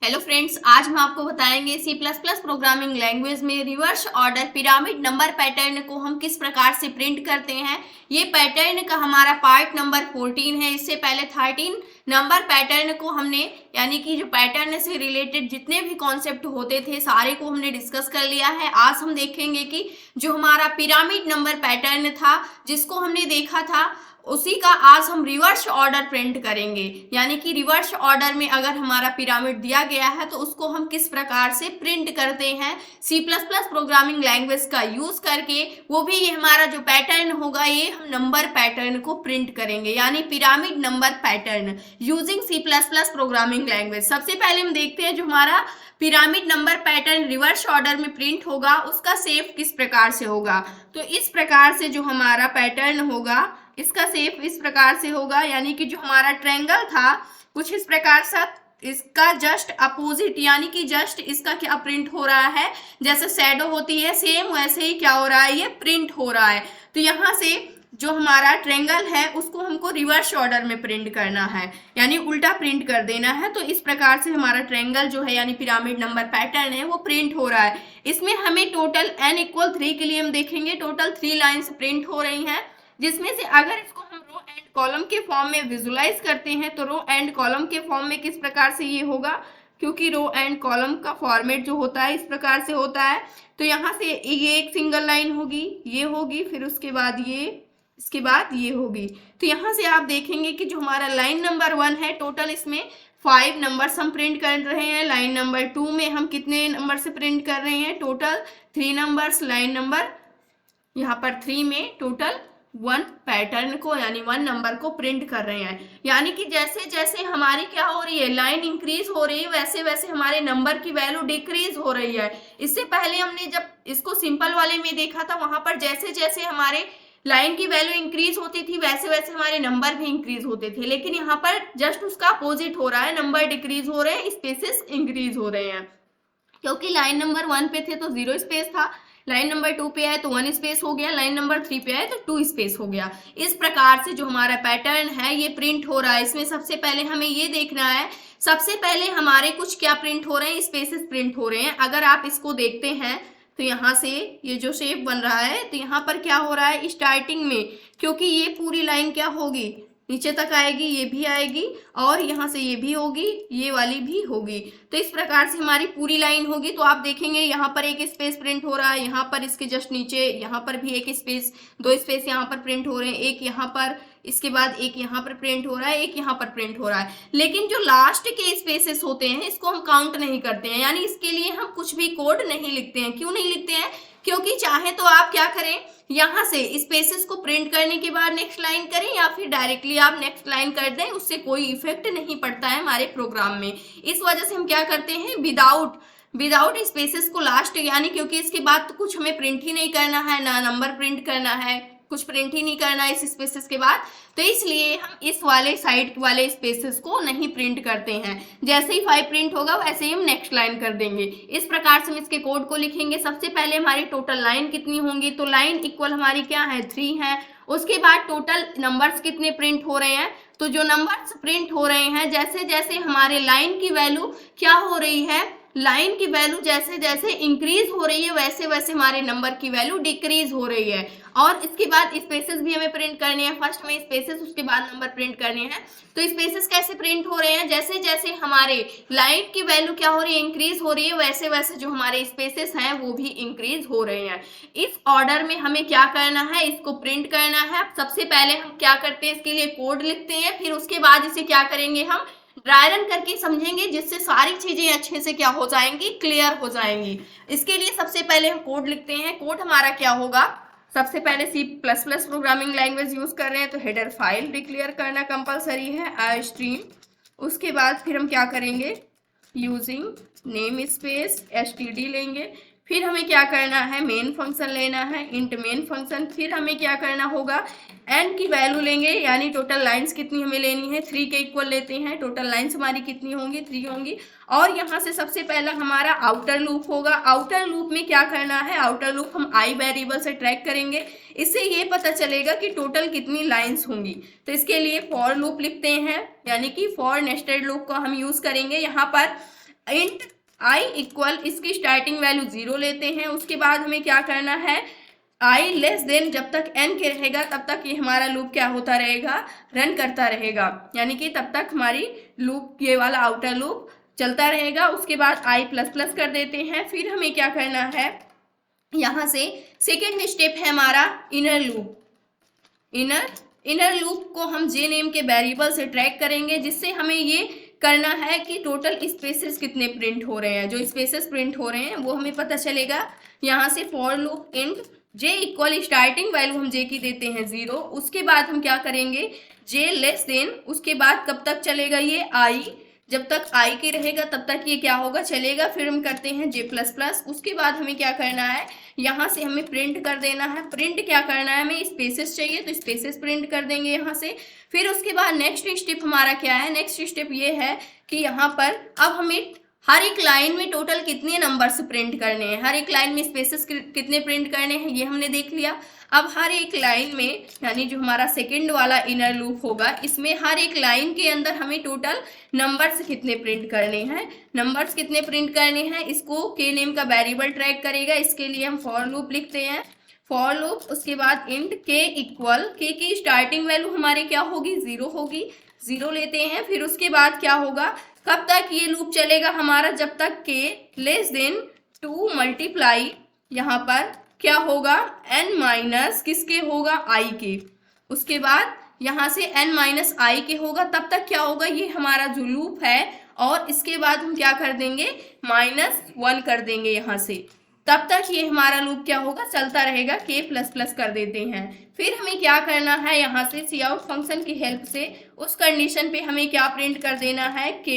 Hello friends, आज हम आपको बताएंगे C plus plus programming language में reverse order pyramid number pattern को हम किस प्रकार से प्रिंट करते हैं। ये पैटर्न का हमारा पार्ट नंबर 14 है। इससे पहले 13 नंबर पैटर्न को हमने यानी कि जो पैटर्न से रिलेटेड जितने भी कॉन्सेप्ट होते थे सारे को हमने डिस्कस कर लिया है। आज हम देखेंगे कि जो हमारा पिरामिड नंबर पैटर्न था जिसको हमने देखा था उसी का आज हम रिवर्स ऑर्डर प्रिंट करेंगे। यानी कि रिवर्स ऑर्डर में अगर हमारा पिरामिड दिया गया है तो उसको हम किस प्रकार से प्रिंट करते हैं C plus plus programming language का यूज करके। वो भी ये हमारा जो पैटर्न होगा ये हम नंबर पैटर्न को प्रिंट करेंगे, यानी pyramid number pattern using C plus plus programming language. सबसे पहले हम देखते हैं जो हमारा pyramid number pattern reverse order में प्रिंट होगा उसका शेप किस प्रकार से होगा। तो इस प्रकार से जो हमारा पैटर्न होगा इसका शेप इस प्रकार से होगा, यानी कि जो हमारा ट्रायंगल था कुछ इस प्रकार से इसका जस्ट अपोजिट यानी कि जस्ट इसका क्या प्रिंट हो रहा है, जैसे शैडो होती है सेम वैसे ही क्या हो रहा है ये प्रिंट हो रहा है। तो यहाँ से जो हमारा ट्रायंगल है उसको हमको रिवर्स ऑर्डर में प्रिंट करना है, यानी उल्टा प्रिंट कर देना है। तो इस प्रकार से हमारा ट्रायंगल जो है यानी पिरामिड नंबर पैटर्न है वो प्रिंट हो रहा है। इसमें हमें टोटल n = 3 के लिए हम देखेंगे टोटल 3 लाइन्स प्रिंट हो रही हैं, जिसमें से अगर इसको हम रो एंड कॉलम के फॉर्म में विजुलाइज करते हैं तो रो एंड कॉलम के फॉर्म में किस प्रकार से ये होगा, क्योंकि रो एंड कॉलम का फॉर्मेट जो होता है इस प्रकार से होता है। तो यहाँ से ये एक सिंगल लाइन होगी, ये होगी, फिर उसके बाद ये, इसके बाद ये होगी। तो यहाँ से आप देखेंगे कि जो हमारा लाइन नंबर 1 है टोटल इसमें 5 नंबर्स हम प्रिंट कर रहे हैं। लाइन नंबर 2 में हम कितने नंबर से प्रिंट कर रहे हैं, टोटल 3 नंबर्स। लाइन नंबर यहाँ पर 3 में टोटल 1 पैटर्न को यानी 1 नंबर को प्रिंट कर रहे हैं। यानी कि जैसे जैसे हमारी क्या हो रही है लाइन इंक्रीज हो रही है वैसे वैसे हमारे नंबर की वैल्यू डिक्रीज हो रही है। इससे पहले हमने जब इसको सिंपल वाले में देखा था वहां पर जैसे जैसे हमारे लाइन की वैल्यू इंक्रीज होती थी वैसे वैसे हमारे नंबर भी इंक्रीज होते थे, लेकिन यहाँ पर जस्ट उसका अपोजिट हो रहा है, नंबर डिक्रीज हो रहे हैं, स्पेसेस इंक्रीज हो रहे हैं। क्योंकि लाइन नंबर 1 पे थे तो 0 स्पेस था, लाइन नंबर 2 पे आए तो 1 स्पेस हो गया, लाइन नंबर 3 पे आए तो 2 स्पेस हो गया। इस प्रकार से जो हमारा पैटर्न है ये प्रिंट हो रहा है। इसमें सबसे पहले हमें ये देखना है, सबसे पहले हमारे कुछ क्या प्रिंट हो रहे हैं, स्पेसेस प्रिंट हो रहे हैं। अगर आप इसको देखते हैं तो यहाँ से ये जो शेप बन रहा है तो यहाँ पर क्या हो रहा है स्टार्टिंग में, क्योंकि ये पूरी लाइन क्या होगी नीचे तक आएगी, ये भी आएगी और यहाँ से ये भी होगी, ये वाली भी होगी। तो इस प्रकार से हमारी पूरी लाइन होगी। तो आप देखेंगे यहाँ पर एक स्पेस प्रिंट हो रहा है, यहाँ पर इसके जस्ट नीचे यहाँ पर भी एक स्पेस, 2 स्पेस यहाँ पर प्रिंट हो रहे हैं, एक यहाँ पर, इसके बाद एक यहाँ पर प्रिंट हो रहा है, एक यहाँ पर प्रिंट हो रहा है। लेकिन जो लास्ट के स्पेसेस होते हैं इसको हम काउंट नहीं करते हैं, यानी इसके लिए हम कुछ भी कोड नहीं लिखते हैं। क्यों नहीं लिखते हैं, क्योंकि चाहे तो आप क्या करें यहाँ से स्पेसेस को प्रिंट करने के बाद नेक्स्ट लाइन करें या फिर डायरेक्टली आप नेक्स्ट लाइन कर दें, उससे कोई इफेक्ट नहीं पड़ता है हमारे प्रोग्राम में। इस वजह से हम क्या करते हैं विदाउट स्पेसेस को लास्ट, यानी क्योंकि इसके बाद तो कुछ हमें प्रिंट ही नहीं करना है, ना नंबर प्रिंट करना है, कुछ प्रिंट ही नहीं करना है इस स्पेसेस के बाद, तो इसलिए हम इस वाले साइड वाले स्पेसेस को नहीं प्रिंट करते हैं। जैसे ही 5 प्रिंट होगा वैसे ही हम नेक्स्ट लाइन कर देंगे। इस प्रकार से हम इसके कोड को लिखेंगे। सबसे पहले हमारी टोटल लाइन कितनी होंगी, तो लाइन इक्वल हमारी क्या है 3 है। उसके बाद टोटल नंबर्स कितने प्रिंट हो रहे हैं, तो जो नंबर्स प्रिंट हो रहे हैं जैसे जैसे हमारे लाइन की वैल्यू क्या हो रही है, लाइन की वैल्यू जैसे जैसे इंक्रीज हो रही है वैसे वैसे हमारे नंबर की वैल्यू डिक्रीज हो रही है। और इसके बाद स्पेसेस भी हमें प्रिंट करने हैं, फर्स्ट में स्पेसेस उसके बाद नंबर प्रिंट करने हैं। तो स्पेसेस कैसे प्रिंट हो रहे हैं, जैसे जैसे हमारे लाइन की वैल्यू क्या हो रही है इंक्रीज हो रही है वैसे वैसे जो हमारे स्पेसेस हैं वो भी इंक्रीज हो रहे हैं। इस ऑर्डर में हमें क्या करना है, इसको प्रिंट करना है। सबसे पहले हम क्या करते हैं इसके लिए कोड लिखते हैं, फिर उसके बाद इसे क्या करेंगे हम ड्राई रन करके समझेंगे, जिससे सारी चीजें अच्छे से क्या हो जाएंगी, क्लियर हो जाएंगी। इसके लिए सबसे पहले हम कोड लिखते हैं। कोड हमारा क्या होगा, सबसे पहले C plus plus programming language use कर रहे हैं तो हेडर फाइल डिक्लेयर करना कंपलसरी है iStream। उसके बाद फिर हम क्या करेंगे यूजिंग नेम स्पेस std लेंगे। फिर हमें क्या करना है मेन फंक्शन लेना है, इंट मेन फंक्शन। फिर हमें क्या करना होगा n की वैल्यू लेंगे, यानी टोटल लाइंस कितनी हमें लेनी है 3 के इक्वल लेते हैं। टोटल लाइंस हमारी कितनी होंगी 3 होंगी। और यहाँ से सबसे पहला हमारा आउटर लूप होगा। आउटर लूप में क्या करना है, आउटर लूप हम i वेरिएबल से ट्रैक करेंगे, इससे ये पता चलेगा कि टोटल कितनी लाइंस होंगी। तो इसके लिए फॉर लूप लिखते हैं, यानी कि फॉर नेस्टेड लूप को हम यूज करेंगे। यहाँ पर इंट आई इक्वल, इसकी स्टार्टिंग वैल्यू 0 लेते हैं। उसके बाद हमें क्या करना है, आई लेस देन, जब तक n के रहेगा तब तक ये हमारा लूप क्या होता रहेगा, रन करता रहेगा, यानी कि तब तक हमारी लूप, ये वाला आउटर लूप चलता रहेगा। उसके बाद आई प्लस प्लस कर देते हैं। फिर हमें क्या करना है, यहाँ से सेकेंड स्टेप है हमारा इनर लूप। इनर लूप को हम जे नेम के वेरिएबल से ट्रैक करेंगे, जिससे हमें ये करना है कि टोटल स्पेसेस कितने प्रिंट हो रहे हैं। जो स्पेसेस प्रिंट हो रहे हैं वो हमें पता चलेगा यहाँ से। For loop int J equal, starting value हम जे की देते हैं 0। उसके बाद हम क्या करेंगे, जे लेस देन, उसके बाद कब तक चलेगा ये आई, जब तक आई के रहेगा तब तक ये क्या होगा, चलेगा। फिर हम करते हैं जे प्लस प्लस। उसके बाद हमें क्या करना है, यहाँ से हमें प्रिंट कर देना है। प्रिंट क्या करना है, हमें स्पेसेस चाहिए तो स्पेसेस प्रिंट कर देंगे यहाँ से। फिर उसके बाद नेक्स्ट स्टेप हमारा क्या है, नेक्स्ट स्टेप ये है कि यहाँ पर अब हमें हर एक लाइन में टोटल कितने नंबर्स प्रिंट करने हैं, हर एक लाइन में स्पेसेस कितने प्रिंट करने हैं, ये हमने देख लिया। अब हर एक लाइन में, यानी जो हमारा सेकंड वाला इनर लूप होगा, इसमें हर एक लाइन के अंदर हमें टोटल नंबर्स कितने प्रिंट करने हैं, नंबर्स कितने प्रिंट करने हैं, इसको के नेम का वेरिएबल ट्रैक करेगा। इसके लिए हम फॉर लूप लिखते हैं, फॉर लूप। उसके बाद इंट के इक्वल, के की स्टार्टिंग वैल्यू हमारे क्या होगी, 0 होगी, 0 लेते हैं। फिर उसके बाद क्या होगा, कब तक ये लूप चलेगा हमारा, जब तक के लेस देन 2 मल्टीप्लाई, यहाँ पर क्या होगा, n माइनस किसके होगा, i के। उसके बाद यहाँ से n माइनस आई के होगा, तब तक क्या होगा, ये हमारा जो लूप है। और इसके बाद हम क्या कर देंगे, -1 कर देंगे यहाँ से, तब तक ये हमारा लूप क्या होगा, चलता रहेगा। k प्लस प्लस कर देते हैं। फिर हमें क्या करना है, यहाँ से सी आउट फंक्शन की हेल्प से उस कंडीशन पे हमें क्या प्रिंट कर देना है, k,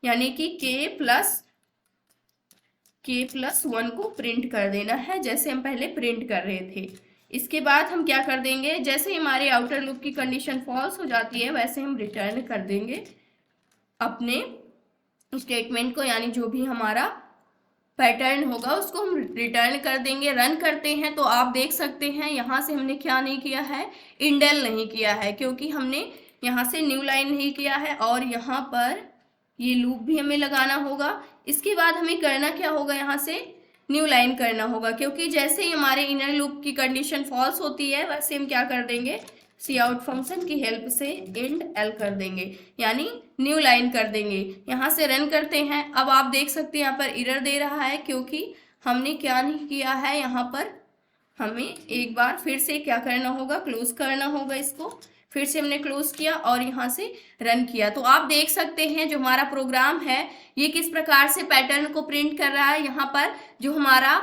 यानी कि k प्लस 1 को प्रिंट कर देना है, जैसे हम पहले प्रिंट कर रहे थे। इसके बाद हम क्या कर देंगे, जैसे हमारे आउटर लूप की कंडीशन फॉल्स हो जाती है, वैसे हम रिटर्न कर देंगे अपने स्टेटमेंट को, यानी जो भी हमारा पैटर्न होगा उसको हम रिटर्न कर देंगे। रन करते हैं तो आप देख सकते हैं यहाँ से हमने क्या नहीं किया है, इंडेल नहीं किया है, क्योंकि हमने यहाँ से न्यू लाइन नहीं किया है। और यहाँ पर ये लूप भी हमें लगाना होगा। इसके बाद हमें करना क्या होगा, यहाँ से न्यू लाइन करना होगा, क्योंकि जैसे ही हमारे इनर लूप की कंडीशन फॉल्स होती है, वैसे हम क्या कर देंगे, सी आउट फंक्शन की हेल्प से इंड एल कर देंगे, यानी न्यू लाइन कर देंगे। यहाँ से रन करते हैं। अब आप देख सकते हैं यहाँ पर एरर दे रहा है, क्योंकि हमने क्या नहीं किया है, यहाँ पर हमें एक बार फिर से क्या करना होगा, क्लोज करना होगा इसको। फिर से हमने क्लोज किया और यहाँ से रन किया, तो आप देख सकते हैं जो हमारा प्रोग्राम है ये किस प्रकार से पैटर्न को प्रिंट कर रहा है। यहाँ पर जो हमारा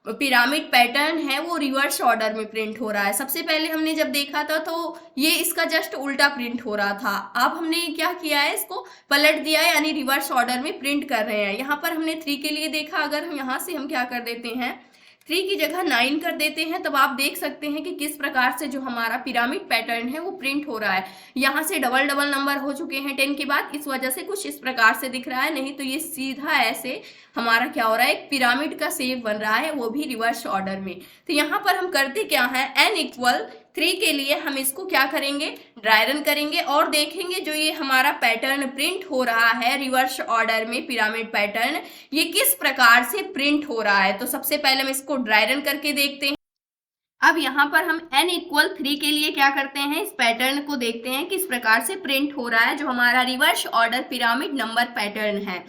पिरामिड पैटर्न है वो रिवर्स ऑर्डर में प्रिंट हो रहा है। सबसे पहले हमने जब देखा था तो ये इसका जस्ट उल्टा प्रिंट हो रहा था। अब हमने क्या किया है, इसको पलट दिया है, यानी रिवर्स ऑर्डर में प्रिंट कर रहे हैं। यहाँ पर हमने 3 के लिए देखा, अगर हम यहाँ से हम क्या कर देते हैं, 3 की जगह 9 कर देते हैं, तब आप देख सकते हैं कि किस प्रकार से जो हमारा पिरामिड पैटर्न है वो प्रिंट हो रहा है। यहाँ से डबल डबल नंबर हो चुके हैं 10 के बाद, इस वजह से कुछ इस प्रकार से दिख रहा है, नहीं तो ये सीधा ऐसे हमारा क्या हो रहा है, एक पिरामिड का शेप बन रहा है, वो भी रिवर्स ऑर्डर में। तो यहाँ पर हम करते क्या है, n इक्वल 3 के लिए हम इसको क्या करेंगे, ड्राई रन करेंगे और देखेंगे जो ये हमारा पैटर्न प्रिंट हो रहा है रिवर्स ऑर्डर में, पिरामिड पैटर्न, ये किस प्रकार से प्रिंट हो रहा है। तो सबसे पहले हम इसको ड्राई रन करके देखते हैं। अब यहाँ पर हम n इक्वल 3 के लिए क्या करते हैं, इस पैटर्न को देखते हैं किस प्रकार से प्रिंट हो रहा है, जो हमारा reverse order pyramid number pattern है।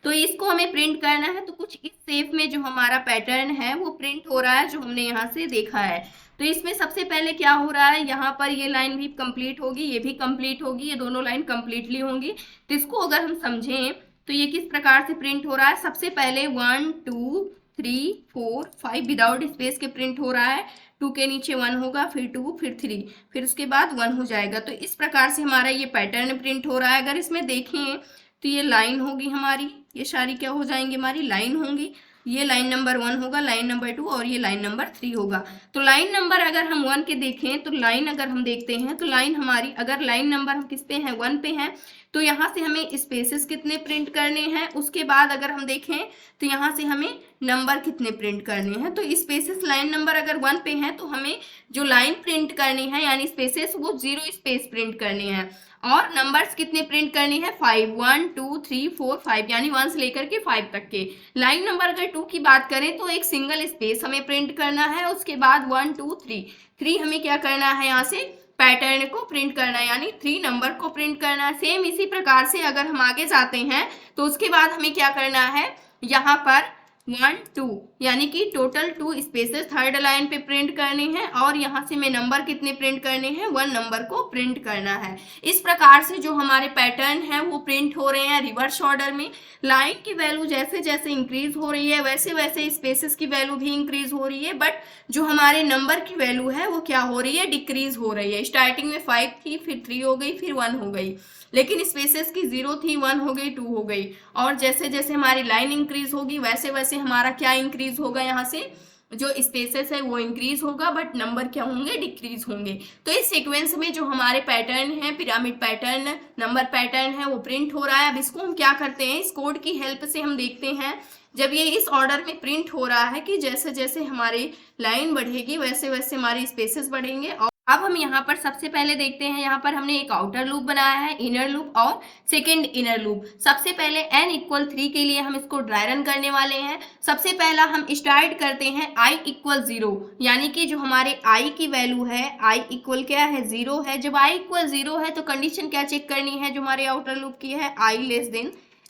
तो इसको हमें प्रिंट करना है, तो कुछ इस शेप में जो हमारा पैटर्न है वो प्रिंट हो रहा है, जो हमने यहाँ से देखा है। तो इसमें सबसे पहले क्या हो रहा है, यहाँ पर ये लाइन भी कंप्लीट होगी, ये भी कंप्लीट होगी, ये दोनों लाइन कंप्लीटली होंगी। तो इसको अगर हम समझें तो ये किस प्रकार से प्रिंट हो रहा है, सबसे पहले 1 2 3 4 5 विदाउट स्पेस के प्रिंट हो रहा है। 2 के नीचे 1 होगा, फिर 2, फिर 3, फिर उसके बाद 1 हो जाएगा। तो इस प्रकार से हमारा ये पैटर्न प्रिंट हो रहा है। अगर इसमें देखें तो ये लाइन होगी हमारी, ये सारी क्या हो जाएंगी, हमारी लाइन होंगी। ये लाइन नंबर 1 होगा, लाइन नंबर 2 और ये लाइन नंबर 3 होगा। तो लाइन नंबर अगर हम 1 के देखें तो लाइन अगर हम देखते हैं तो लाइन हमारी, अगर लाइन नंबर हम किस पे हैं, 1 पे हैं, तो यहाँ से हमें स्पेसेस कितने प्रिंट करने हैं। उसके बाद अगर हम देखें तो यहाँ से हमें नंबर कितने प्रिंट करने हैं। तो स्पेसेस लाइन नंबर अगर 1 पे हैं तो हमें जो लाइन प्रिंट करनी है, यानी स्पेसेस, वो 0 स्पेस प्रिंट करनी है। और नंबर्स कितने प्रिंट करनी है 5, 1 2 3 4 5 यानी 1 से लेकर के 5 तक के। लाइन नंबर अगर 2 की बात करें तो एक सिंगल स्पेस हमें प्रिंट करना है, उसके बाद 1 2 3 हमें क्या करना है, यहाँ से पैटर्न को प्रिंट करना है यानी 3 नंबर को प्रिंट करना है। सेम इसी प्रकार से अगर हम आगे जाते हैं तो उसके बाद हमें क्या करना है, यहाँ पर 1 2 यानी कि टोटल 2 स्पेसेस थर्ड लाइन पे प्रिंट करने हैं और यहाँ से मैं नंबर कितने प्रिंट करने हैं, 1 नंबर को प्रिंट करना है। इस प्रकार से जो हमारे पैटर्न है वो प्रिंट हो रहे हैं रिवर्स ऑर्डर में। लाइन की वैल्यू जैसे जैसे इंक्रीज हो रही है वैसे वैसे स्पेसेस की वैल्यू भी इंक्रीज हो रही है, बट जो हमारे नंबर की वैल्यू है वो क्या हो रही है, डिक्रीज हो रही है। स्टार्टिंग में 5 थी, फिर 3 हो गई, फिर 1 हो गई, लेकिन स्पेसेस की 0 थी, 1 हो गई, 2 हो गई। और जैसे जैसे हमारी लाइन इंक्रीज होगी वैसे वैसे हमारा क्या इंक्रीज होगा, यहाँ से जो स्पेसेस है वो इंक्रीज होगा बट नंबर क्या होंगे, डिक्रीज होंगे। तो इस सीक्वेंस में जो हमारे पैटर्न है, पिरामिड पैटर्न, नंबर पैटर्न है, वो प्रिंट हो रहा है। अब इसको हम क्या करते हैं, इस कोड की हेल्प से हम देखते हैं जब ये इस ऑर्डर में प्रिंट हो रहा है कि जैसे जैसे हमारी लाइन बढ़ेगी वैसे वैसे हमारे स्पेसेस बढ़ेंगे। और अब हम यहाँ पर सबसे पहले देखते हैं, यहाँ पर हमने एक आउटर लूप बनाया है, इनर लूप और सेकेंड इनर लूप। सबसे पहले n = 3 के लिए हम इसको ड्राई रन करने वाले हैं। सबसे पहला हम स्टार्ट करते हैं i = 0 यानी कि जो हमारे i की वैल्यू है, i इक्वल क्या है, 0 है। जब i = 0 है तो कंडीशन क्या चेक करनी है, जो हमारे आउटर लूप की है, i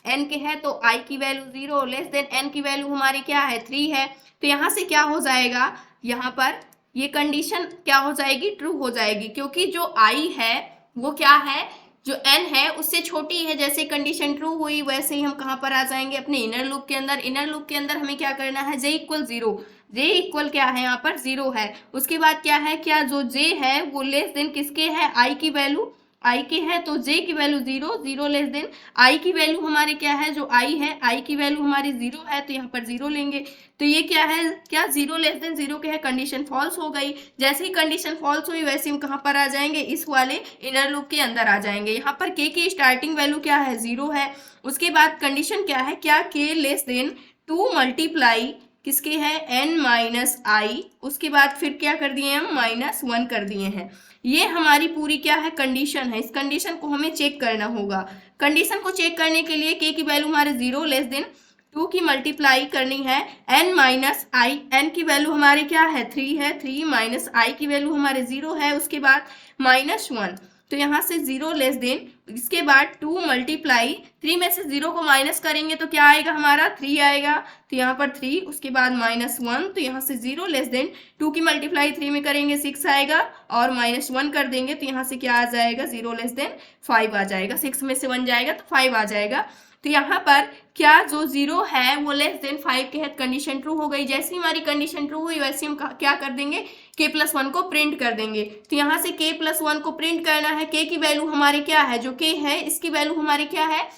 n के है तो i की वैल्यू 0 n की वैल्यू हमारी क्या है, 3 है। तो यहाँ से क्या हो जाएगा, यहाँ पर ये कंडीशन क्या हो जाएगी, ट्रू हो जाएगी, क्योंकि जो i है वो क्या है, जो n है उससे छोटी है। जैसे कंडीशन ट्रू हुई वैसे ही हम कहाँ पर आ जाएंगे, अपने इनर लूप के अंदर। इनर लूप के अंदर हमें क्या करना है, j = 0, j इक्वल क्या है, यहाँ पर 0 है। उसके बाद क्या है, क्या जो j है वो n किसके है, i की वैल्यू i के है, तो j की वैल्यू 0, 0 i की वैल्यू हमारी क्या है, जो i है, i की वैल्यू हमारी 0 है तो यहाँ पर 0 लेंगे। तो ये क्या है, क्या 0 <0 के है, कंडीशन फॉल्स हो गई। जैसे ही कंडीशन फॉल्स हुई वैसे हम कहाँ पर आ जाएंगे, इस वाले इनर लूप के अंदर आ जाएंगे। यहाँ पर k की स्टार्टिंग वैल्यू क्या है, 0 है। उसके बाद कंडीशन क्या है, क्या k <2 मल्टीप्लाई किसके है, n - i। उसके बाद फिर क्या कर दिए हम, -1 कर दिए हैं। ये हमारी पूरी क्या है, कंडीशन है। इस कंडीशन को हमें चेक करना होगा। कंडीशन को चेक करने के लिए k की वैल्यू हमारे 0 <2 की मल्टीप्लाई करनी है n - i। n की वैल्यू हमारी क्या है, 3 है, 3 - i की वैल्यू हमारे 0 है। उसके बाद -1, तो यहाँ से 0 इसके बाद 2 मल्टीप्लाई 3 में से 0 को माइनस करेंगे तो क्या आएगा, हमारा 3 आएगा। तो यहाँ पर 3, उसके बाद -1, तो यहाँ से 0 <2 की मल्टीप्लाई 3 में करेंगे 6 आएगा, और -1 कर देंगे तो यहाँ से क्या आ जाएगा, 0 5 आ जाएगा। 6 में से 1 जाएगा तो 5 आ जाएगा। तो यहाँ पर क्या जो 0 है वो <5 के है, कंडीशन ट्रू हो गई। जैसे ही हमारी कंडीशन ट्रू हुई वैसे हम क्या कर देंगे, k+1 को प्रिंट कर देंगे। तो यहाँ से k+1 को प्रिंट करना है। k की वैल्यू हमारी क्या है, जो k है इसकी वैल्यू हमारी क्या है,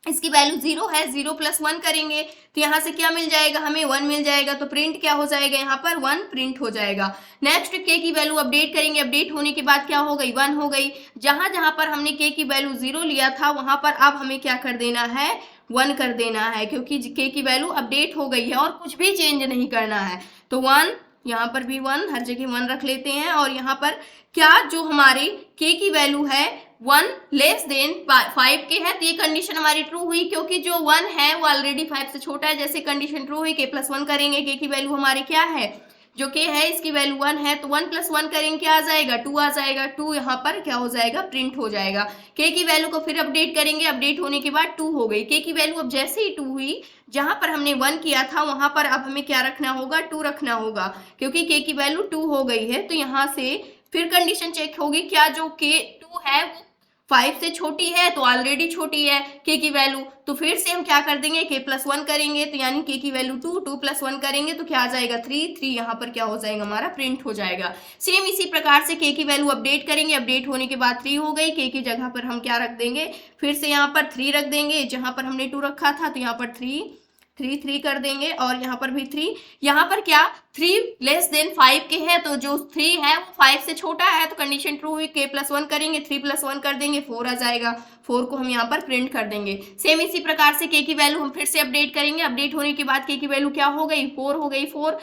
इसकी वैल्यू 0 है। 0 + 1 करेंगे तो यहाँ से क्या मिल जाएगा, हमें 1 मिल जाएगा। तो प्रिंट क्या हो जाएगा, यहाँ पर 1 प्रिंट हो जाएगा। नेक्स्ट k की वैल्यू अपडेट करेंगे, अपडेट होने के बाद क्या हो गई, 1 हो गई। जहां जहां पर हमने k की वैल्यू 0 लिया था वहां पर अब हमें क्या कर देना है, 1 कर देना है, क्योंकि k की वैल्यू अपडेट हो गई है और कुछ भी चेंज नहीं करना है। तो 1, यहाँ पर भी 1, हर जगह 1 रख लेते हैं। और यहाँ पर क्या जो हमारी k की वैल्यू है 1 <5 के है, तो ये कंडीशन हमारी ट्रू हुई, क्योंकि जो 1 है वो ऑलरेडी 5 से छोटा है। जैसे कंडीशन ट्रू हुई, k+1 करेंगे, k की वैल्यू हमारी क्या है, जो k है इसकी वैल्यू 1 है, तो 1 + 1 करेंगे क्या आ जाएगा, 2 आ जाएगा। 2 यहाँ पर क्या हो जाएगा, प्रिंट हो जाएगा। k की वैल्यू को फिर अपडेट करेंगे, अपडेट होने के बाद 2 हो गई। k की वैल्यू अब जैसे ही 2 हुई, जहां पर हमने 1 किया था वहां पर अब हमें क्या रखना होगा, 2 रखना होगा, क्योंकि k की वैल्यू 2 हो गई है। तो यहाँ से फिर कंडीशन चेक होगी, क्या जो k 2 है वो 5 से छोटी है, तो ऑलरेडी छोटी है k की वैल्यू। तो फिर से हम क्या कर देंगे, k+1 करेंगे, तो यानी k की वैल्यू 2, 2 + 1 करेंगे तो क्या आ जाएगा, 3, 3 यहाँ पर क्या हो जाएगा, हमारा प्रिंट हो जाएगा। सेम इसी प्रकार से k की वैल्यू अपडेट करेंगे, अपडेट होने के बाद 3 हो गई। k की जगह पर हम क्या रख देंगे, फिर से यहाँ पर 3 रख देंगे, जहां पर हमने 2 रखा था तो यहाँ पर 3 कर देंगे, और यहाँ पर भी 3। यहाँ पर क्या 3 <5 के है, तो जो 3 है वो 5 से छोटा है, तो कंडीशन ट्रू हुई। k+1 करेंगे, 3 + 1 कर देंगे, 4 आ जाएगा। 4 को हम यहाँ पर प्रिंट कर देंगे। सेम इसी प्रकार से k की वैल्यू हम फिर से अपडेट करेंगे, अपडेट होने के बाद k की वैल्यू क्या हो गई, 4 हो गई। 4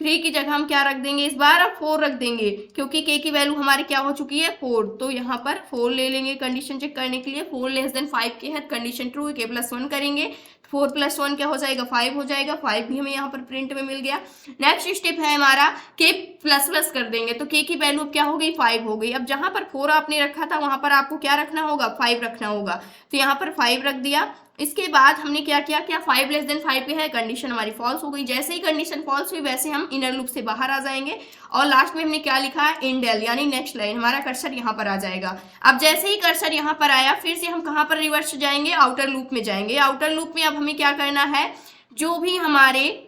3 की जगह हम क्या रख देंगे इस बार, अब 4 रख देंगे, क्योंकि k की वैल्यू हमारी क्या हो चुकी है 4, तो यहाँ पर 4 ले लेंगे कंडीशन चेक करने के लिए। 4 लेस देन 5 के है, कंडीशन ट्रू है, k प्लस 1 करेंगे, 4 प्लस 1 क्या हो जाएगा 5 हो जाएगा, 5 भी हमें यहाँ पर प्रिंट में मिल गया। नेक्स्ट स्टेप है हमारा k प्लस प्लस कर देंगे, तो k की वैल्यू क्या हो गई 5 हो गई। अब जहाँ पर 4 आपने रखा था वहां पर आपको क्या रखना होगा 5 रखना होगा, तो यहाँ पर 5 रख दिया। इसके बाद हमने क्या किया, 5 लेस देन 5 पे है, कंडीशन हमारी फॉल्स हो गई। जैसे ही कंडीशन फॉल्स हुई वैसे हम इनर लूप से बाहर आ जाएंगे और लास्ट में हमने क्या लिखा है इंडेल, यानी नेक्स्ट लाइन, हमारा कर्सर यहाँ पर आ जाएगा। अब जैसे ही कर्सर यहाँ पर आया फिर से हम कहाँ पर रिवर्स जाएंगे, आउटर लूप में जाएंगे। आउटर लूप में अब हमें क्या करना है, जो भी हमारे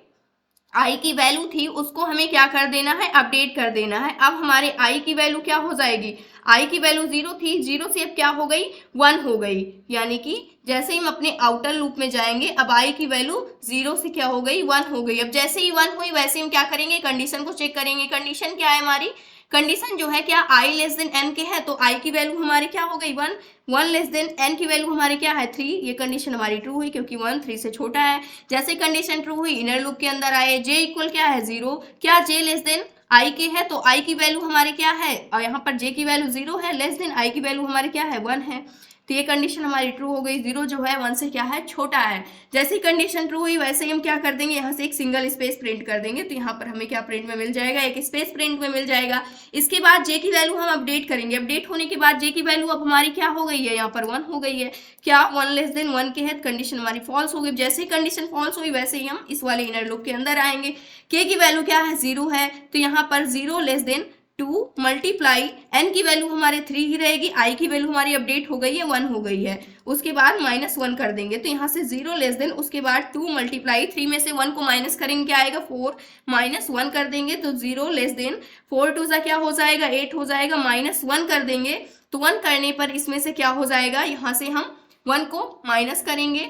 आई की वैल्यू थी उसको हमें क्या कर देना है, अपडेट कर देना है। अब हमारे आई की वैल्यू क्या हो जाएगी, आई की वैल्यू 0 थी, 0 से अब क्या हो गई 1 हो गई, यानी कि जैसे ही हम अपने आउटर लूप में जाएंगे अब आई की वैल्यू 0 से क्या हो गई 1 हो गई। अब जैसे ही 1 हुई वैसे हम क्या करेंगे, कंडीशन को चेक करेंगे। कंडीशन क्या है हमारी, कंडीशन जो है क्या आई लेस देन एन के है, तो आई की वैल्यू हमारी क्या हो गई 1, 1 लेस देन एन की वैल्यू हमारी क्या है 3, ये कंडीशन हमारी ट्रू हुई क्योंकि 1 3 से छोटा है। जैसे कंडीशन ट्रू हुई इनर लूप के अंदर आए, जे इक्वल क्या है 0, क्या जे लेस देन आई के है, तो आई की वैल्यू हमारी क्या है, और यहाँ पर जे की वैल्यू 0 है, लेस देन आई की वैल्यू हमारी क्या है 1 है, तो ये कंडीशन हमारी ट्रू हो गई। 0 जो है 1 से क्या है छोटा है। जैसे ही कंडीशन ट्रू हुई वैसे ही हम क्या कर देंगे, यहाँ से एक सिंगल स्पेस प्रिंट कर देंगे, तो यहाँ पर हमें क्या प्रिंट में मिल जाएगा, एक स्पेस प्रिंट में मिल जाएगा। इसके बाद जे की वैल्यू हम अपडेट करेंगे, अपडेट होने के बाद जे की वैल्यू अब हमारी क्या हो गई है, यहाँ पर 1 हो गई है, क्या 1 लेस देन 1 के है, कंडीशन हमारी फॉल्स हो गई। जैसे ही कंडीशन फॉल्स हुई वैसे ही हम इस वाले इनर लूप के अंदर आएंगे। के की वैल्यू क्या है 0 है, तो यहाँ पर 0 लेस देन 2 मल्टीप्लाई एन की वैल्यू हमारे 3 ही रहेगी, आई की वैल्यू हमारी अपडेट हो गई है 1 हो गई है, उसके बाद -1 कर देंगे, तो यहाँ से 0 लेस देन उसके बाद 2 मल्टीप्लाई 3 में से 1 को माइनस करेंगे क्या आएगा 4, -1 कर देंगे तो 0 लेस देन 4 2 सा क्या हो जाएगा 8 हो जाएगा, -1 कर देंगे तो 1 करने पर इसमें से क्या हो जाएगा, यहाँ से हम 1 को माइनस करेंगे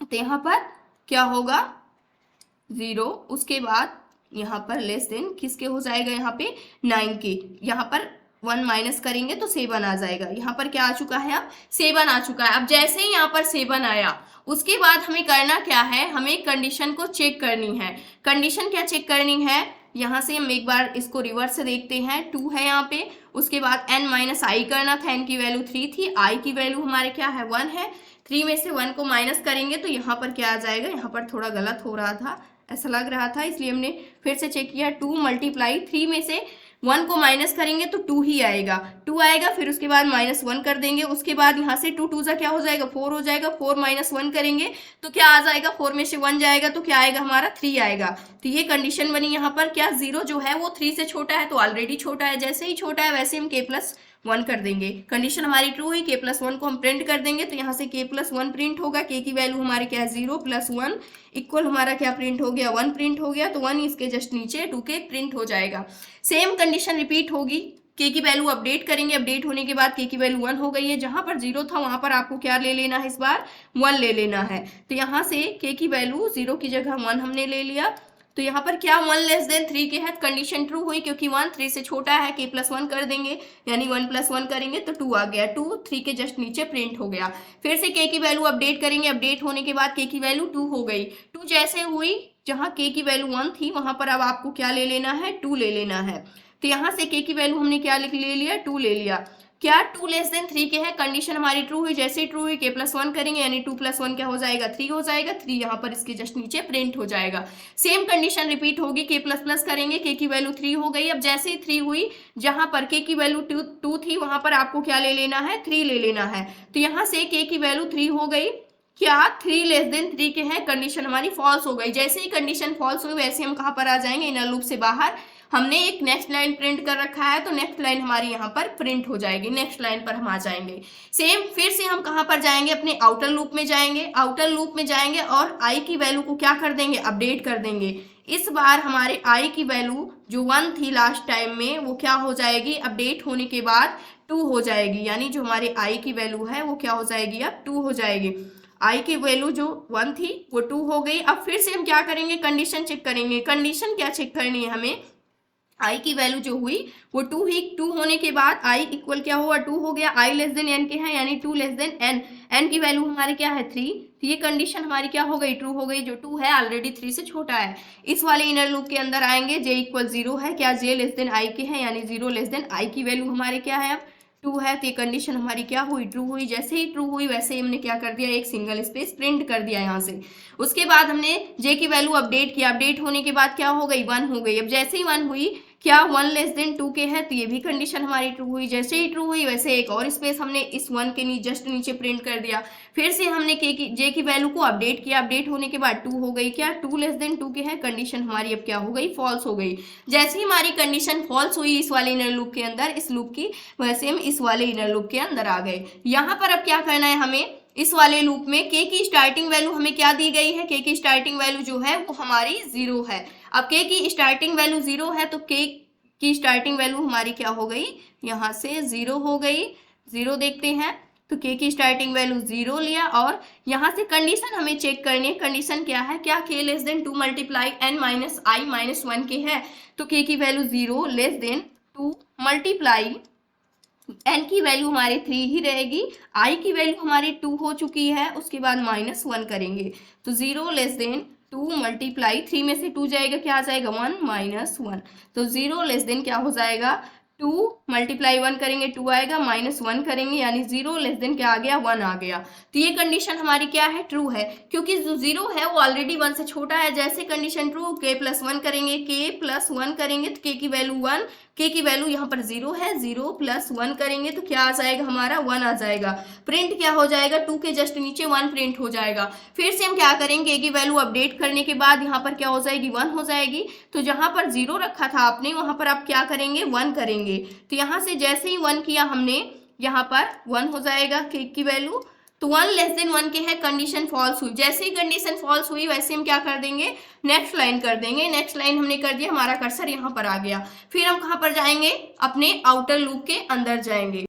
तो यहाँ पर क्या होगा 0, उसके बाद यहाँ पर लेस देन किसके हो जाएगा, यहाँ पे 9 के, यहाँ पर 1 माइनस करेंगे तो 7 आ जाएगा। यहाँ पर क्या आ चुका है, अब 7 आ चुका है। अब जैसे ही यहाँ पर 7 आया उसके बाद हमें करना क्या है, हमें कंडीशन को चेक करनी है। कंडीशन क्या चेक करनी है, यहाँ से हम एक बार इसको रिवर्स से देखते हैं, 2 है यहाँ पे, उसके बाद n माइनस आई करना था, n की वैल्यू 3 थी, आई की वैल्यू हमारे क्या है 1 है, 3 में से 1 को माइनस करेंगे तो यहाँ पर क्या आ जाएगा, यहाँ पर थोड़ा गलत हो रहा था, ऐसा लग रहा था, इसलिए हमने फिर से चेक किया, 2 मल्टीप्लाई 3 में से 1 को माइनस करेंगे तो 2 ही आएगा, 2 आएगा, फिर उसके बाद -1 कर देंगे, उसके बाद यहाँ से 2 2 सा क्या हो जाएगा 4 हो जाएगा, 4 -1 करेंगे तो क्या आ जाएगा, 4 में से 1 जाएगा तो क्या आएगा हमारा 3 आएगा। तो ये कंडीशन बनी। यहाँ पर क्या 0 जो है वो 3 से छोटा है, तो ऑलरेडी छोटा है, जैसे ही छोटा है वैसे हम k+1 कर देंगे। कंडीशन हमारी ट्रू हुई, k+1 को हम प्रिंट कर देंगे, तो यहाँ से k+1 प्रिंट होगा, k की वैल्यू हमारे क्या है 0 + 1 इक्वल हमारा क्या प्रिंट हो गया 1 प्रिंट हो गया, तो 1 इसके जस्ट नीचे 2k प्रिंट हो जाएगा। सेम कंडीशन रिपीट होगी, k की वैल्यू अपडेट करेंगे, अपडेट होने के बाद k की वैल्यू 1 हो गई है, जहां पर 0 था वहां पर आपको क्या ले लेना है, इस बार 1 ले लेना है, तो यहाँ से k की वैल्यू 0 की जगह 1 हमने ले लिया, तो यहाँ पर क्या 1 लेस देन 3 के है, कंडीशन ट्रू हुई क्योंकि 1 3 से छोटा है, k+1 कर देंगे, यानी 1 + 1 करेंगे तो 2 आ गया, 2 3 के जस्ट नीचे प्रिंट हो गया। फिर से k की वैल्यू अपडेट करेंगे, अपडेट होने के बाद k की वैल्यू 2 हो गई, 2 जैसे हुई जहाँ k की वैल्यू 1 थी वहां पर अब आपको क्या ले लेना है 2 ले लेना है, तो यहाँ से k की वैल्यू हमने क्या ले लिया 2 ले लिया, क्या 2 लेस देन 3 के है, कंडीशन हमारी ट्रू हुई, जैसे ही ट्रू हुई k+1 करेंगे यानी 2 + 1 क्या हो जाएगा 3 हो जाएगा, 3 यहाँ पर इसके जस्ट नीचे प्रिंट हो जाएगा। सेम कंडीशन रिपीट होगी, k++ करेंगे, k की वैल्यू 3 हो गई। अब जैसे ही 3 हुई जहां पर k की वैल्यू 2 थी वहां पर आपको क्या ले लेना है 3 ले लेना है, तो यहाँ से k की वैल्यू 3 हो गई, क्या 3 लेस देन 3 के है, कंडीशन हमारी फॉल्स हो गई। जैसे ही कंडीशन फॉल्स हुई वैसे हम कहाँ पर आ जाएंगे, इनर लूप से बाहर, हमने एक नेक्स्ट लाइन प्रिंट कर रखा है तो नेक्स्ट लाइन हमारी यहाँ पर प्रिंट हो जाएगी, नेक्स्ट लाइन पर हम आ जाएंगे। सेम फिर से हम कहाँ पर जाएंगे, अपने आउटर लूप में जाएंगे, आउटर लूप में जाएंगे और आई की वैल्यू को क्या कर देंगे अपडेट कर देंगे। इस बार हमारे आई की वैल्यू जो 1 थी लास्ट टाइम में वो क्या हो जाएगी, अपडेट होने के बाद 2 हो जाएगी, यानी जो हमारे आई की वैल्यू है वो क्या हो जाएगी अब 2 हो जाएगी। आई की वैल्यू जो 1 थी वो 2 हो गई। अब फिर से हम क्या करेंगे कंडीशन चेक करेंगे, कंडीशन क्या चेक करनी है हमें, आई की वैल्यू जो हुई वो 2 ही, 2 होने के बाद आई इक्वल क्या हुआ 2 हो गया, आई लेस देन एन के हैं यानी 2 लेस देन एन, एन की वैल्यू हमारी क्या है 3, तो ये कंडीशन हमारी क्या हो गई ट्रू हो गई, जो 2 है ऑलरेडी 3 से छोटा है। इस वाले इनर लूप के अंदर आएंगे, जे इक्वल 0 है, क्या जे लेस देन आई के हैं यानी 0 लेस देन आई की वैल्यू हमारे क्या है अब 2 है, तो ये कंडीशन हमारी क्या हुई ट्रू हुई। जैसे ही ट्रू हुई वैसे ही हमने क्या कर दिया एक सिंगल स्पेस प्रिंट कर दिया यहाँ से। उसके बाद हमने जे की वैल्यू अपडेट किया, अपडेट होने के बाद क्या हो गई 1 हो गई। अब जैसे ही 1 हुई क्या 1 लेस देन 2 के है, तो ये भी कंडीशन हमारी ट्रू हुई। जैसे ही ट्रू हुई वैसे एक और स्पेस हमने इस 1 के जस्ट नीचे प्रिंट कर दिया। फिर से हमने जे की वैल्यू को अपडेट किया, अपडेट होने के बाद 2 हो गई, क्या 2 लेस देन 2 के है, कंडीशन हमारी अब क्या हो गई फॉल्स हो गई। जैसे ही हमारी कंडीशन फॉल्स हुई इस वाले इनर लूप के अंदर, इस लूप की, वैसे हम इस वाले इनर लूप के अंदर आ गए। यहाँ पर अब क्या करना है हमें, इस वाले लूप में के की स्टार्टिंग वैल्यू हमें क्या दी गई है, के की स्टार्टिंग वैल्यू जो है वो हमारी 0 है। अब के की स्टार्टिंग वैल्यू 0 है तो के की स्टार्टिंग वैल्यू हमारी क्या हो गई, यहाँ से 0 हो गई। 0 देखते हैं तो के की स्टार्टिंग वैल्यू 0 लिया, और यहाँ से कंडीशन हमें चेक करनी है। कंडीशन क्या है, क्या K less than 2 multiply N minus I minus 1 के है, तो के की value 0 less than 2 multiply N की वैल्यू हमारी 3 ही रहेगी, आई की वैल्यू हमारी 2 हो चुकी है, उसके बाद -1 करेंगे तो 0 लेस देन 2 मल्टीप्लाई 3 में से 2 जाएगा, क्या आ जाएगा 1 -1, तो 0 लेस देन क्या हो जाएगा 2 मल्टीप्लाई 1 करेंगे 2 आएगा, -1 करेंगे यानी 0 लेस देन क्या आ गया 1 आ गया। तो ये कंडीशन हमारी क्या है ट्रू है, क्योंकि जो 0 है वो ऑलरेडी 1 से छोटा है। जैसे कंडीशन ट्रू के प्लस 1 करेंगे, के प्लस 1 करेंगे तो के की वैल्यू 1, के की वैल्यू यहाँ पर 0 है, 0 प्लस 1 करेंगे तो क्या आ जाएगा हमारा 1 आ जाएगा। प्रिंट क्या हो जाएगा 2 के जस्ट नीचे 1 प्रिंट हो जाएगा। फिर से हम क्या करेंगे, के की वैल्यू अपडेट करने के बाद यहाँ पर क्या हो जाएगी 1 हो जाएगी, तो जहाँ पर 0 रखा था आपने वहाँ पर आप क्या करेंगे 1 करेंगे, तो यहाँ से जैसे ही 1 किया हमने यहाँ पर 1 हो जाएगा के की वैल्यू, तो 1 लेस देन 1 के है, कंडीशन फॉल्स हुई। जैसे ही कंडीशन फॉल्स हुई वैसे हम क्या कर देंगे नेक्स्ट लाइन कर देंगे। नेक्स्ट लाइन हमने कर दिया, हमारा कर्सर यहाँ पर आ गया। फिर हम कहाँ पर जाएंगे, अपने आउटर लूप के अंदर जाएंगे।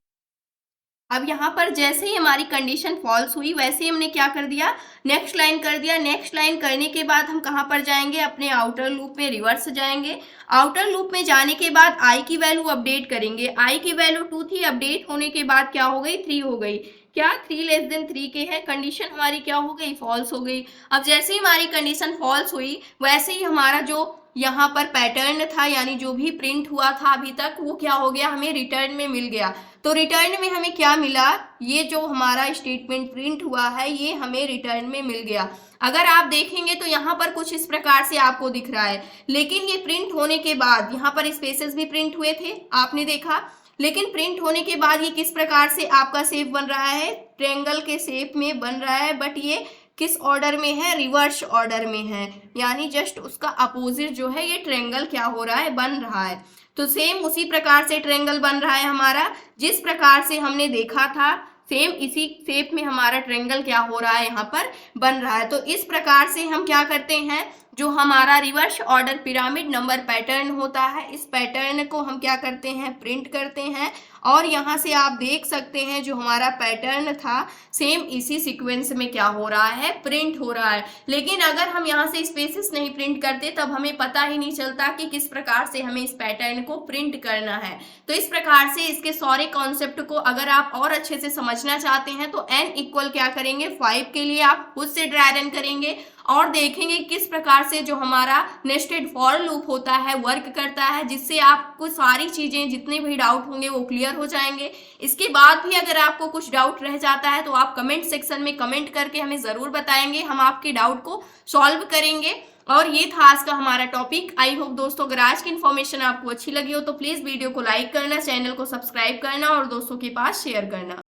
अब यहाँ पर जैसे ही हमारी कंडीशन फॉल्स हुई वैसे ही हमने क्या कर दिया नेक्स्ट लाइन कर दिया। नेक्स्ट लाइन करने के बाद हम कहाँ पर जाएंगे, अपने आउटर लूप में रिवर्स जाएंगे। आउटर लूप में जाने के बाद आई की वैल्यू अपडेट करेंगे। आई की वैल्यू 2 थी, अपडेट होने के बाद क्या हो गई 3 हो गई, क्या 3 लेस देन 3 के है, कंडीशन हमारी क्या हो गई फॉल्स हो गई। अब जैसे ही हमारी कंडीशन फॉल्स हुई वैसे ही हमारा जो यहाँ पर पैटर्न था यानी जो भी प्रिंट हुआ था अभी तक वो क्या हो गया हमें रिटर्न में मिल गया। तो रिटर्न में हमें क्या मिला, ये जो हमारा स्टेटमेंट प्रिंट हुआ है ये हमें रिटर्न में मिल गया। अगर आप देखेंगे तो यहाँ पर कुछ इस प्रकार से आपको दिख रहा है, लेकिन ये प्रिंट होने के बाद यहाँ पर स्पेसेस भी प्रिंट हुए थे आपने देखा, लेकिन प्रिंट होने के बाद ये किस प्रकार से आपका शेप बन रहा है, ट्रायंगल के शेप में बन रहा है, बट ये किस ऑर्डर में है, रिवर्स ऑर्डर में है, यानी जस्ट उसका अपोजिट जो है ये ट्रायंगल क्या हो रहा है बन रहा है। तो सेम उसी प्रकार से ट्रायंगल बन रहा है हमारा, जिस प्रकार से हमने देखा था सेम इसी शेप में हमारा ट्रायंगल क्या हो रहा है यहाँ पर बन रहा है। तो इस प्रकार से हम क्या करते हैं, जो हमारा reverse order pyramid number pattern होता है इस पैटर्न को हम क्या करते हैं प्रिंट करते हैं। और यहाँ से आप देख सकते हैं जो हमारा पैटर्न था सेम इसी सीक्वेंस में क्या हो रहा है प्रिंट हो रहा है। लेकिन अगर हम यहाँ से स्पेसेस नहीं प्रिंट करते तब हमें पता ही नहीं चलता कि किस प्रकार से हमें इस पैटर्न को प्रिंट करना है। तो इस प्रकार से इसके सारे कॉन्सेप्ट को अगर आप और अच्छे से समझना चाहते हैं तो n इक्वल क्या करेंगे 5 के लिए आप खुद से ड्राई रन करेंगे और देखेंगे किस प्रकार से जो हमारा नेस्टेड फॉर लूप होता है वर्क करता है, जिससे आपको सारी चीजें जितने भी डाउट होंगे वो क्लियर हो जाएंगे। इसके बाद भी अगर आपको कुछ डाउट रह जाता है तो आप कमेंट सेक्शन में कमेंट करके हमें जरूर बताएंगे, हम आपके डाउट को सॉल्व करेंगे। और ये था आज का हमारा टॉपिक। आई होप दोस्तों अगर आज की इन्फॉर्मेशन आपको अच्छी लगी हो तो प्लीज वीडियो को लाइक करना, चैनल को सब्सक्राइब करना और दोस्तों के पास शेयर करना।